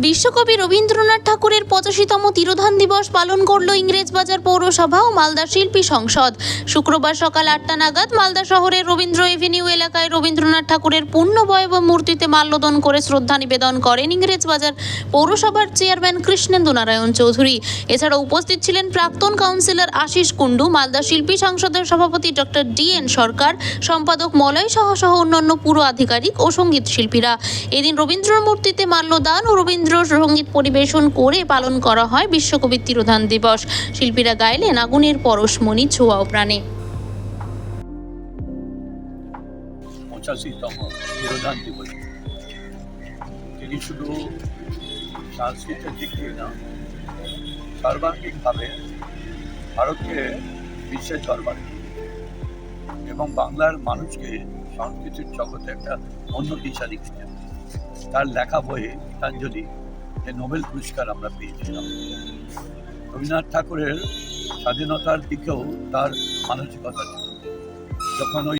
বিশ্বকবি রবীন্দ্রনাথ ঠাকুরের 85তম তিরোধান দিবস পালন করল ইংরেজবাজার পৌরসভা ও মালদা শিল্পী সংসদ। শুক্রবার সকাল 8টা নাগাদ মালদা শহরের রবীন্দ্র এভিনিউ এলাকায় রবীন্দ্রনাথ ঠাকুরের পূর্ণবয়ব মূর্তিতে মাল্যদান করে শ্রদ্ধা নিবেদন করেন ইংরেজবাজার পৌরসভার চেয়ারম্যান কৃষ্ণেন্দু নারায়ণ চৌধুরী। এছাড়া উপস্থিত ছিলেন প্রাক্তন কাউন্সিলর আশিস কুণ্ডু, মালদা শিল্পী সংসদের সভাপতি ডক্টর DN সরকার, সম্পাদক মলয় সহ অন্যান্য পুর আধিকারিক ও সঙ্গীত শিল্পীরা। এদিন রবীন্দ্র মূর্তিতে মাল্যদান ও রবীন্দ্র সঙ্গীত পরিবেশন করে পালন করা হয় বিশ্বকবির তিরোধান দিবস। শিল্পীরা গাইলেন আগুনের পরশমণি ছোঁয়া ও প্রাণে। 85তম তিরোধান দিবস তিনি শুধু সংস্কৃতির দিক দিয়ে না, সর্বাঙ্গিকভাবে ভারতকে বিশ্বের দরবারে এবং বাংলার মানুষকে সংস্কৃতির জগতে একটা অন্য দিশা দিচ্ছেন। তার লেখা বইয়ে গীতাঞ্জলি যে নোবেল পুরস্কার আমরা পেয়েছিলাম। রবীন্দ্রনাথ ঠাকুরের স্বাধীনতার দিকেও তার মানসিকতা ছিল। যখন ওই